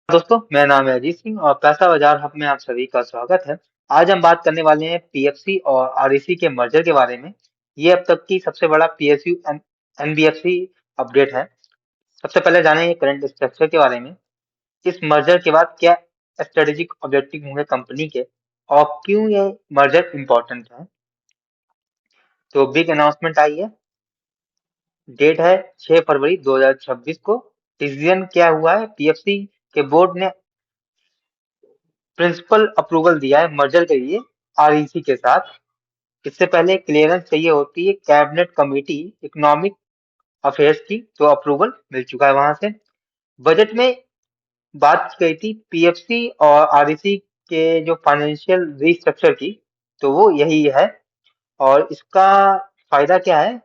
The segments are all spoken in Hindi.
दोस्तों, मेरा नाम है अजीत सिंह और पैसा बाजार हब में आप सभी का स्वागत है। आज हम बात करने वाले हैं पीएफसी और आरईसी के मर्जर के बारे में। ये अब तक की सबसे बड़ा पीएसयू एनबीएफसी अपडेट है। सबसे पहले जानेंगे करंट स्ट्रक्चर के बारे में। इस मर्जर के बाद क्या स्ट्रेटेजिक ऑब्जेक्टिव होंगे कंपनी के और क्यों ये मर्जर इम्पोर्टेंट है। तो बिग अनाउंसमेंट आई है। डेट है 6 फरवरी 2026 को। डिसीजन क्या हुआ है, पीएफसी के बोर्ड ने प्रिंसिपल अप्रूवल दिया है मर्जर के लिए आरईसी के साथ। इससे पहले क्लियरेंस चाहिए होती है कैबिनेट कमेटी इकोनॉमिक अफेयर्स की, तो अप्रूवल मिल चुका है वहां से। बजट में बात की गई थी पीएफसी और आरईसी के जो फाइनेंशियल रिस्ट्रक्चर की, तो वो यही है। और इसका फायदा क्या है,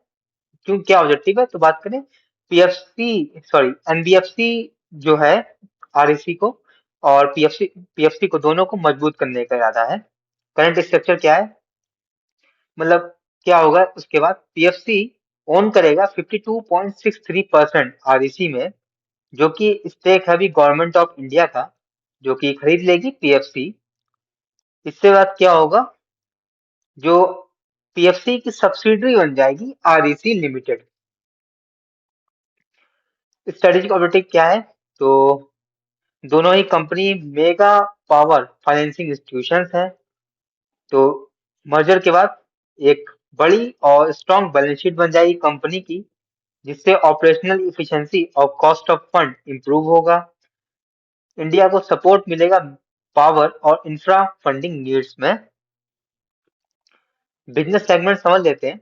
क्यों, क्या ऑब्जेक्टिव है, तो बात करें पीएफसी सॉरी एनबीएफसी जो है आरईसी को और पीएफसी पीएफसी को दोनों को मजबूत करने का इरादा है। करंट स्ट्रक्चर क्या है, मतलब क्या होगा उसके बाद, पीएफसी ओन करेगा 52.63% आरईसी में, जो कि स्टेक है अभी गवर्नमेंट ऑफ इंडिया का, जो कि खरीद लेगी पीएफसी। इससे बाद क्या होगा, जो पीएफसी की सब्सिडरी बन जाएगी आरईसी लिमिटेड। स्ट्रेटेजिक ऑब्जेक्टिव क्या है, तो दोनों ही company mega power financing institutions हैं। तो मर्जर के बाद एक बड़ी और स्ट्रॉन्ग बैलेंस शीट बन जाएगी कंपनी की, जिससे ऑपरेशनल इफिशिएंसी और कॉस्ट ऑफ फंड इंप्रूव होगा। इंडिया को सपोर्ट मिलेगा पावर और इंफ्रा फंडिंग नीड्स में। बिजनेस सेगमेंट समझ लेते हैं।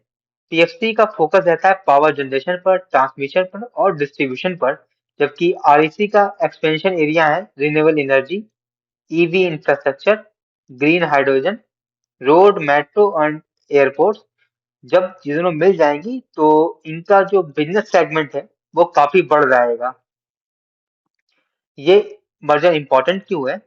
पीएफसी का फोकस रहता है पावर जनरेशन पर, ट्रांसमिशन पर और डिस्ट्रीब्यूशन पर, जबकि आरईसी का एक्सपेंशन एरिया है renewable energy, EV infrastructure, green hydrogen, road, metro and airports. जब चीजों मिल जाएंगी तो इनका जो बिजनेस सेगमेंट है वो काफी बढ़ जाएगा। ये मर्जर इंपॉर्टेंट क्यों है,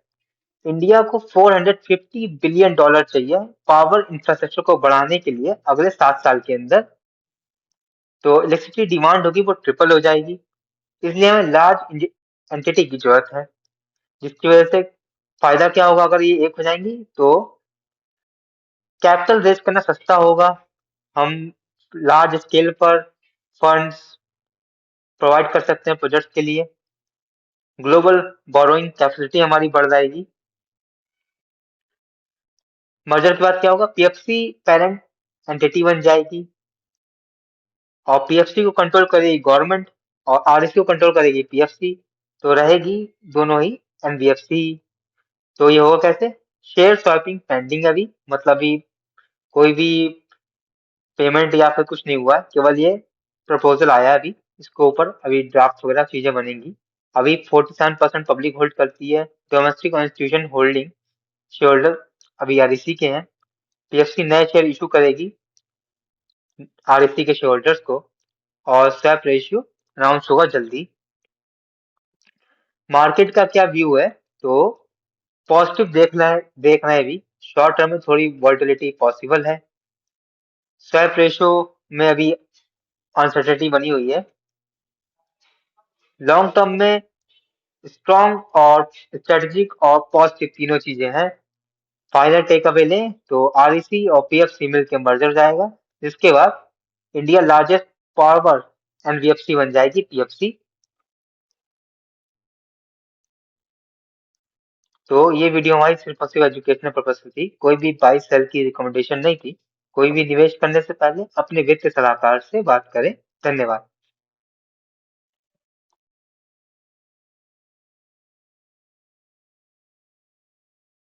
इंडिया को $450 बिलियन चाहिए पावर इंफ्रास्ट्रक्चर को बढ़ाने के लिए अगले 7 साल के अंदर। तो इलेक्ट्रिसिटी डिमांड होगी वो ट्रिपल हो जाएगी। इसलिए हमें लार्ज एंटिटी की जरूरत है, जिसकी वजह से फायदा क्या होगा, अगर ये एक हो जाएंगी तो कैपिटल रेज करना सस्ता होगा। हम लार्ज स्केल पर फंड्स प्रोवाइड कर सकते हैं प्रोजेक्ट्स के लिए। ग्लोबल बोरोइंग कैपेसिटी हमारी बढ़ जाएगी। मर्जर के बाद क्या होगा, पीएफसी पेरेंट एंटिटी बन जाएगी और पीएफसी को कंट्रोल करेगी गवर्नमेंट और आरईसी को कंट्रोल करेगी पीएफसी। तो रहेगी दोनों ही एनबीएफसी। तो ये होगा कैसे, शेयर स्वैपिंग पेंडिंग अभी, मतलब अभी कोई भी पेमेंट या फिर कुछ नहीं हुआ है, केवल ये प्रपोजल आया है अभी। इसके ऊपर अभी ड्राफ्ट वगैरह चीजें बनेंगी। अभी 47% पब्लिक होल्ड करती है। Domestic institution holding share holder अभी आरईसी के हैं। पीएफसी नए शेयर इशू करेगी आरईसी के शेयर होल्डर्स को और स्वैप रेशियो अनाउंस होगा जल्दी। मार्केट का क्या व्यू है, तो पॉजिटिव देखना है अभी। शॉर्ट टर्म में थोड़ी वॉल्टिलिटी पॉसिबल है। स्वैप रेशियो में अभी अनसर्टेनिटी बनी हुई है। लॉन्ग टर्म में स्ट्रॉन्ग और स्ट्रेटेजिक और पॉजिटिव तीनों चीजें हैं। फाइनल टेक अवे लें तो आरईसी और पीएफसी मिल के मर्जर जाएगा, जिसके बाद इंडिया लार्जेस्ट पावर एनबीएफसी बन जाएगी पीएफसी। तो ये वीडियो हमारी सिर्फ और सिर्फ एजुकेशनल पर्पज से थी, कोई भी बाई सेल की रिकमेंडेशन नहीं थी। कोई भी निवेश करने से पहले अपने वित्त सलाहकार से बात करें। धन्यवाद।